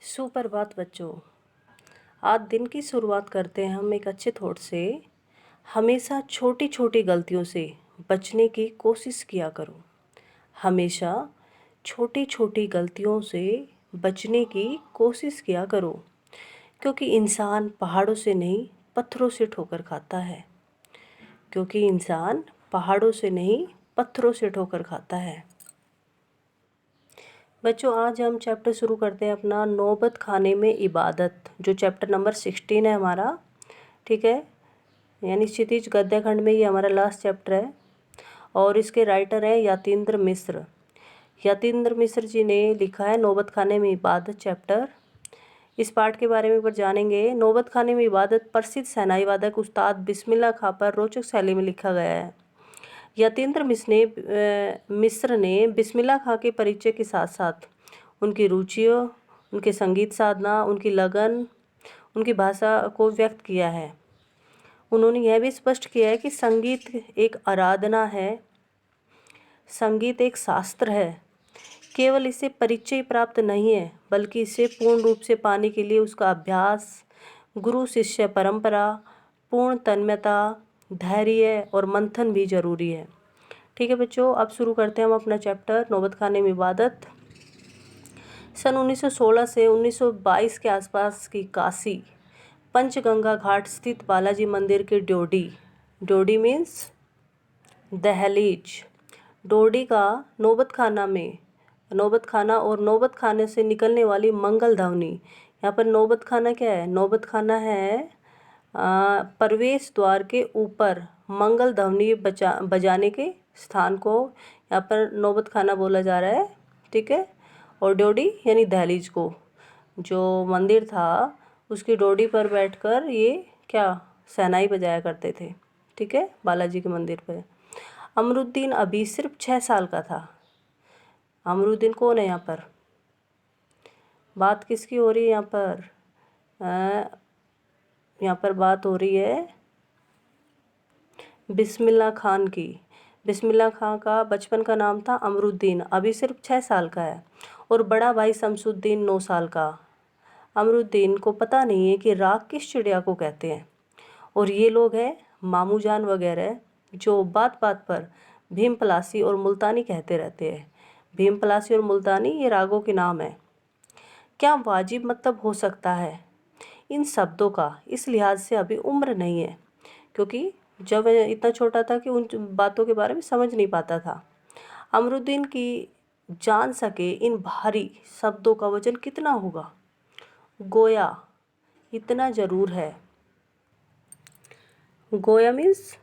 सुप्रभात बच्चों। आज दिन की शुरुआत करते हैं हम एक अच्छे थॉट से। हमेशा छोटी छोटी गलतियों से बचने की कोशिश किया करो। हमेशा छोटी छोटी गलतियों से बचने की कोशिश किया करो, क्योंकि इंसान पहाड़ों से नहीं पत्थरों से ठोकर खाता है। क्योंकि इंसान पहाड़ों से नहीं पत्थरों से ठोकर खाता है। बच्चों, आज हम चैप्टर शुरू करते हैं अपना नौबत खाने में इबादत, जो चैप्टर नंबर 16 है हमारा। ठीक है, यानी क्षितिज गद्य खंड में ये हमारा लास्ट चैप्टर है और इसके राइटर हैं यतीन्द्र मिश्र। यतीन्द्र मिश्र जी ने लिखा है नौबत खाने में इबादत चैप्टर। इस पाठ के बारे में पर जानेंगे। नौबत खाने में इबादत प्रसिद्ध शहनाई वादक उस्ताद बिस्मिल्लाह खां पर रोचक शैली में लिखा गया है। यतीन्द्र मिश्र ने बिस्मिल्लाह खां के परिचय के साथ साथ उनकी रुचियों, उनके संगीत साधना, उनकी लगन, उनकी भाषा को व्यक्त किया है। उन्होंने यह भी स्पष्ट किया है कि संगीत एक आराधना है, संगीत एक शास्त्र है। केवल इससे परिचय प्राप्त नहीं है, बल्कि इसे पूर्ण रूप से पाने के लिए उसका अभ्यास, गुरु शिष्य परंपरा, पूर्ण तन्मयता, धैर्य और मंथन भी जरूरी है। ठीक है बच्चों, अब शुरू करते हैं हम अपना चैप्टर नौबत खाने में इबादत। सन 1916 से 1922 के आसपास की काशी पंचगंगा घाट स्थित बालाजी मंदिर के ड्योढ़ी मीन्स दहलीज, ड्योढ़ी का नौबत खाना और नौबत खाने से निकलने वाली मंगल ध्वनि। यहाँ पर नौबत खाना क्या है? नौबत खाना है प्रवेश द्वार के ऊपर मंगल ध्वनि बजाने के स्थान को यहाँ पर नौबत खाना बोला जा रहा है। ठीक है, और ड्योढ़ी यानी दहलीज को, जो मंदिर था उसकी ड्योढ़ी पर बैठकर ये क्या शहनाई बजाया करते थे। ठीक है, बालाजी के मंदिर पर। अमरुद्दीन अभी सिर्फ 6 साल का था। अमरुद्दीन कौन है यहाँ पर? बात किसकी हो रही है यहाँ पर? यहाँ पर बात हो रही है बिस्मिल्लाह खान की। बिस्मिल्लाह खान का बचपन का नाम था अमरुद्दीन, अभी सिर्फ 6 साल का है, और बड़ा भाई शमसुद्दीन 9 साल का। अमरुद्दीन को पता नहीं है कि राग किस चिड़िया को कहते हैं, और ये लोग हैं मामू जान वगैरह, जो बात बात पर भीम पलासी और मुल्तानी कहते रहते हैं। भीम पलासी और मुल्तानी ये रागों के नाम हैं। क्या वाजिब मतलब हो सकता है इन शब्दों का? इस लिहाज से अभी उम्र नहीं है, क्योंकि जब वह इतना छोटा था कि उन बातों के बारे में समझ नहीं पाता था। अमरुद्दीन की जान सके इन भारी शब्दों का वजन कितना होगा। गोया इतना ज़रूर है। गोया मीन्स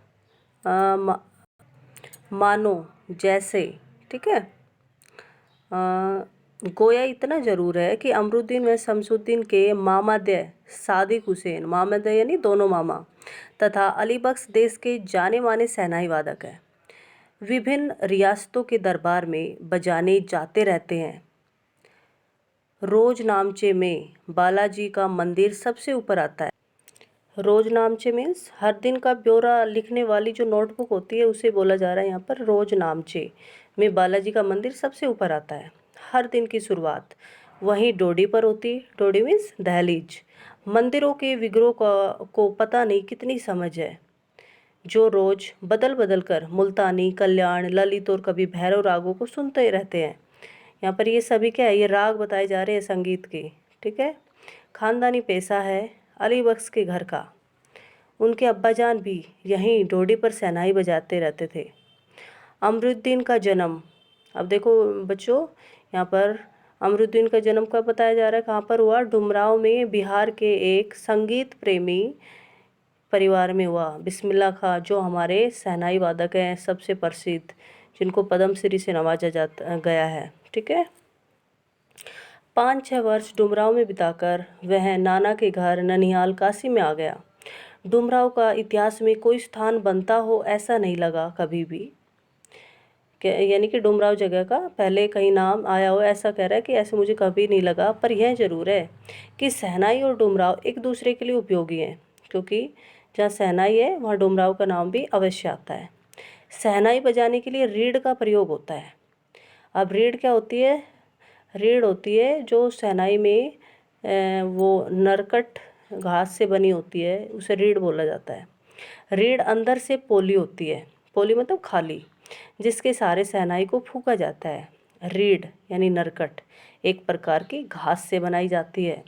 मानो, जैसे। ठीक है, गोया इतना ज़रूर है कि अमरुद्दीन व शमसुद्दीन के मामादय सादिक हुसैन, मामादय यानी दोनों मामा, तथा अली बख्श देश के जाने माने शहनाई वादक हैं। विभिन्न रियासतों के दरबार में बजाने जाते रहते हैं। रोज नामचे में बालाजी का मंदिर सबसे ऊपर आता है। रोज नामचे मीन्स हर दिन का ब्यौरा लिखने वाली जो नोटबुक होती है उसे बोला जा रहा है यहाँ पर। रोज नामचे में बालाजी का मंदिर सबसे ऊपर आता है। हर दिन की शुरुआत वहीं ड्योढ़ी पर होती। ड्योढ़ी मीन्स दहलीज। मंदिरों के विग्रहों को पता नहीं कितनी समझ है, जो रोज बदल बदल कर मुल्तानी, कल्याण, ललित और कभी भैरव रागों को सुनते रहते हैं। यहाँ पर ये सभी क्या है? ये राग बताए जा रहे हैं संगीत के। ठीक है, खानदानी पेशा है अली बख्श के घर का। उनके अब्बाजान भी यहीं ड्योढ़ी पर शहनाई बजाते रहते थे। अमरुद्दीन का जन्म, अब देखो बच्चों, यहाँ पर अमरुद्दीन का जन्म कब बताया जा रहा है, कहाँ पर हुआ? डुमराव में, बिहार के एक संगीत प्रेमी परिवार में हुआ। बिस्मिल्लाह खां, जो हमारे शहनाई वादक हैं सबसे प्रसिद्ध, जिनको पद्मश्री से नवाजा जाता गया है। ठीक है, 5-6 वर्ष डुमराव में बिताकर वह नाना के घर ननिहाल काशी में आ गया। डुमराव का इतिहास में कोई स्थान बनता हो ऐसा नहीं लगा कभी भी, यानी कि डुमराव जगह का पहले कहीं नाम आया हो ऐसा कह रहा है कि ऐसे मुझे कभी नहीं लगा। पर यह ज़रूर है कि शहनाई और डुमराव एक दूसरे के लिए उपयोगी हैं, क्योंकि जहाँ शहनाई है वहाँ डुमराव का नाम भी अवश्य आता है। शहनाई बजाने के लिए रीढ़ का प्रयोग होता है। अब रीढ़ क्या होती है? रीढ़ होती है जो शहनाई में वो नरकट घास से बनी होती है, उसे रीढ़ बोला जाता है। रीढ़ अंदर से पोली होती है, पोली मतलब खाली, जिसके सारे शहनाई को फूंका जाता है। रीढ़ यानी नरकट एक प्रकार की घास से बनाई जाती है,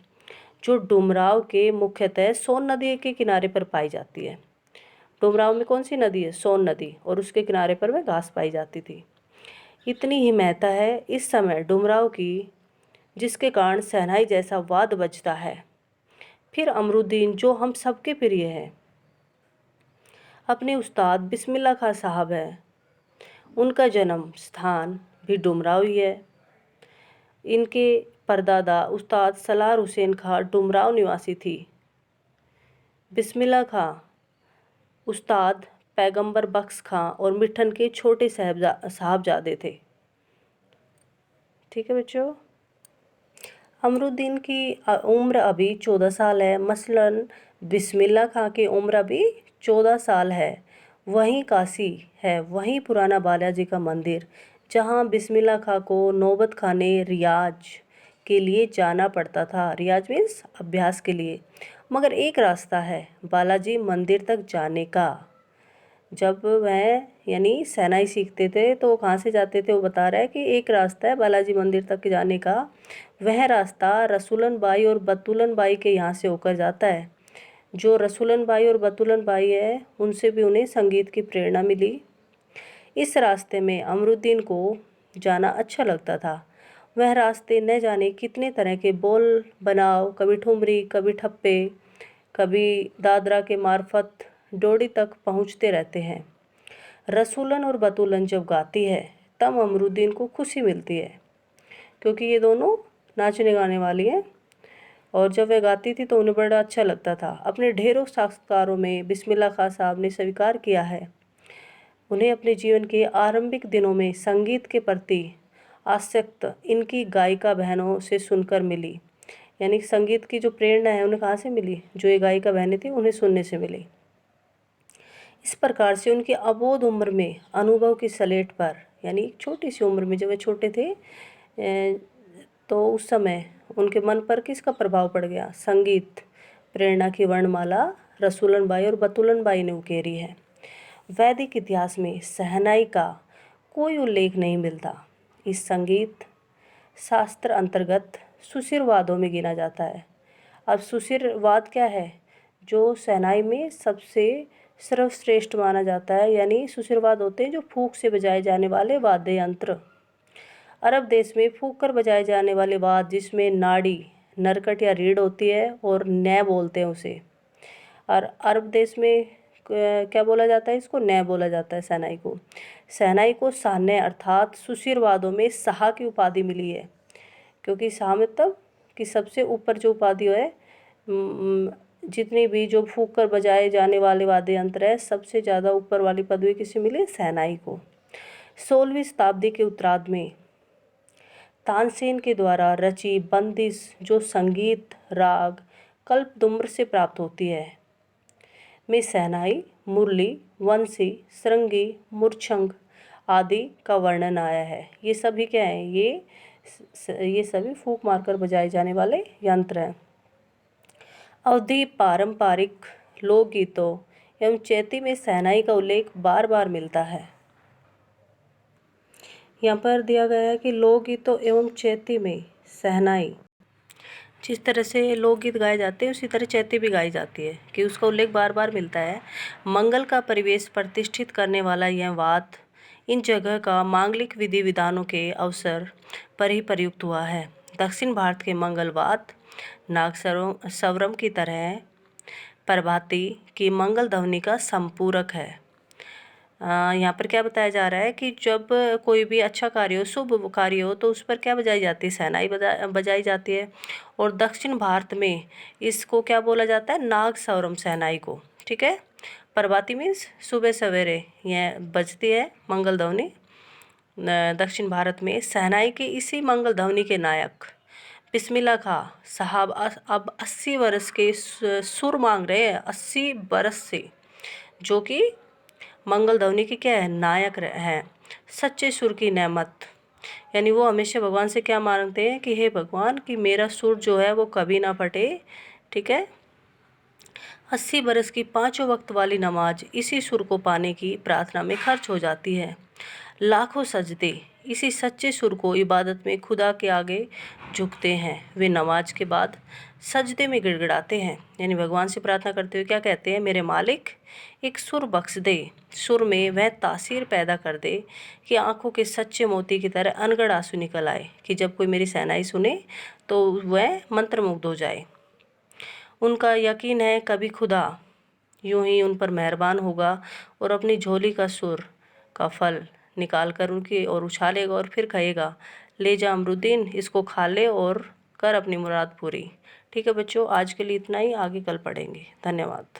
जो डुमराव के मुख्यतः सोन नदी के किनारे पर पाई जाती है। डुमराव में कौन सी नदी है? सोन नदी, और उसके किनारे पर वह घास पाई जाती थी। इतनी ही महत्ता है इस समय डुमराव की, जिसके कारण शहनाई जैसा वाद बजता है। फिर अमरुद्दीन, जो हम सबके प्रिय है, अपने उस्ताद बिस्मिल्लाह खां साहब है। उनका जन्म स्थान भी डुमराव ही है। इनके परदादा उस्ताद सलार हुसैन खां डुमराव निवासी थी। बिस्मिल्लाह खां उस्ताद पैगंबर बख्श खां और मिठन के छोटे साहबजादे थे। ठीक है बच्चों। अमरुद्दीन की उम्र अभी 14 साल है। मसलन बिस्मिल्लाह खां की उम्र अभी 14 साल है। वहीं काशी है, वहीं पुराना बालाजी का मंदिर, जहां बिस्मिल्लाह खां को नौबत खाने रियाज के लिए जाना पड़ता था। रियाज मीन्स अभ्यास के लिए। मगर एक रास्ता है बालाजी मंदिर तक जाने का। जब वह यानी शहनाई सीखते थे तो वो कहाँ से जाते थे, वो बता रहा है कि एक रास्ता है बालाजी मंदिर तक जाने का। वह रास्ता रसूलन बाई और बतूलन बाई के यहाँ से होकर जाता है। जो रसूलन बाई और बतूलन बाई है, उनसे भी उन्हें संगीत की प्रेरणा मिली। इस रास्ते में अमरुद्दीन को जाना अच्छा लगता था। वह रास्ते न जाने कितने तरह के बोल बनाव, कभी ठुमरी, कभी ठप्पे, कभी दादरा के मार्फत डोडी तक पहुँचते रहते हैं। रसूलन और बतूलन जब गाती है तब अमरुद्दीन को खुशी मिलती है, क्योंकि ये दोनों नाचने गाने वाली हैं, और जब वह गाती थी तो उन्हें बड़ा अच्छा लगता था। अपने ढेरों साक्षात्कारों में बिस्मिल्लाह खां साहब ने स्वीकार किया है, उन्हें अपने जीवन के आरंभिक दिनों में संगीत के प्रति आसक्त इनकी गायिका बहनों से सुनकर मिली। यानी संगीत की जो प्रेरणा है उन्हें कहाँ से मिली? जो ये गायिका बहनें थी उन्हें सुनने से मिली। इस प्रकार से उनकी अबोध उम्र में अनुभव की सलेट पर, यानी छोटी सी उम्र में जब वे छोटे थे, तो उस समय उनके मन पर किसका प्रभाव पड़ गया? संगीत प्रेरणा की वर्णमाला रसूलन बाई और बतूलन बाई ने उकेरी है। वैदिक इतिहास में शहनाई का कोई उल्लेख नहीं मिलता। इस संगीत शास्त्र अंतर्गत सुशिरवादों में गिना जाता है। अब सुशिरवाद क्या है? जो शहनाई में सबसे सर्वश्रेष्ठ माना जाता है। यानी सुशिरवाद होते हैं जो फूंक से बजाए जाने वाले वाद्य यंत्र। अरब देश में फूंक कर बजाए जाने वाले वाद्य, जिसमें नाड़ी, नरकट या रीढ़ होती है और नय बोलते हैं उसे। और अरब देश में क्या बोला जाता है? इसको नय बोला जाता है शहनाई को। शहनाई को साहनय अर्थात सुशिरवादों में शाह की उपाधि मिली है, क्योंकि शाह मतलब कि सबसे ऊपर जो उपाधि है, जितनी भी जो फूंक कर बजाए जाने वाले वाद्य यंत्र है, सबसे ज़्यादा ऊपर वाली पदवी किसे मिली? शहनाई को। 16वीं शताब्दी के उत्तरार्ध में तानसेन के द्वारा रची बंदिश, जो संगीत राग कल्पद्रुम से प्राप्त होती है, में शहनाई, मुरली, वंशी, श्रृंगी, मूर्छंग आदि का वर्णन आया है। ये सभी क्या हैं? ये सभी फूंक मारकर बजाए जाने वाले यंत्र हैं। अवधी पारंपरिक लोकगीतों एवं चैती में शहनाई का उल्लेख बार बार मिलता है। यहाँ पर दिया गया है कि लोकगीतों एवं चैती में शहनाई, जिस तरह से लोकगीत गाए जाते हैं उसी तरह चैती भी गाई जाती है, कि उसका उल्लेख बार बार मिलता है। मंगल का परिवेश प्रतिष्ठित करने वाला यह वाद्य इन जगह का मांगलिक विधि विधानों के अवसर पर ही प्रयुक्त हुआ है। दक्षिण भारत के मंगल वाद्य नागस्वरम की तरह प्रभाती की मंगल ध्वनि का संपूरक है। यहाँ पर क्या बताया जा रहा है कि जब कोई भी अच्छा कार्य हो, शुभ कार्य हो, तो उस पर क्या बजाई जाती है? शहनाई बजाई जाती है। और दक्षिण भारत में इसको क्या बोला जाता है? नागस्वरम शहनाई को। ठीक है। प्रभाती मीन्स सुबह सवेरे यह बजती है मंगल ध्वनि। दक्षिण भारत में शहनाई की इसी मंगल ध्वनि के नायक बिस्मिल्लाह खां साहब अब 80 वर्ष के सुर मांग रहे हैं, 80 वर्ष से, जो कि मंगल ध्वनि के क्या है? नायक हैं। सच्चे सुर की नेमत, यानी वो हमेशा भगवान से क्या मांगते हैं कि हे भगवान कि मेरा सुर जो है वो कभी ना फटे। ठीक है। 80 बरस की 5 वक्त वाली नमाज इसी सुर को पाने की प्रार्थना में खर्च हो जाती है। लाखों सजदे इसी सच्चे सुर को इबादत में खुदा के आगे झुकते हैं। वे नमाज के बाद सजदे में गिड़गिड़ाते हैं, यानी भगवान से प्रार्थना करते हुए क्या कहते हैं, मेरे मालिक एक सुर बख्श दे, सुर में वह तासीर पैदा कर दे कि आंखों के सच्चे मोती की तरह अनगढ़ आंसू निकल आए कि जब कोई मेरी सहनाई सुने तो वह मंत्रमुग्ध हो जाए। उनका यकीन है कभी खुदा यूं ही उन पर मेहरबान होगा और अपनी झोली का सुर का फल निकाल कर उनकी ओर उछालेगा और फिर कहेगा, ले जा अमरुद्दीन, इसको खा ले और कर अपनी मुराद पूरी। ठीक है बच्चों, आज के लिए इतना ही, आगे कल पढ़ेंगे। धन्यवाद।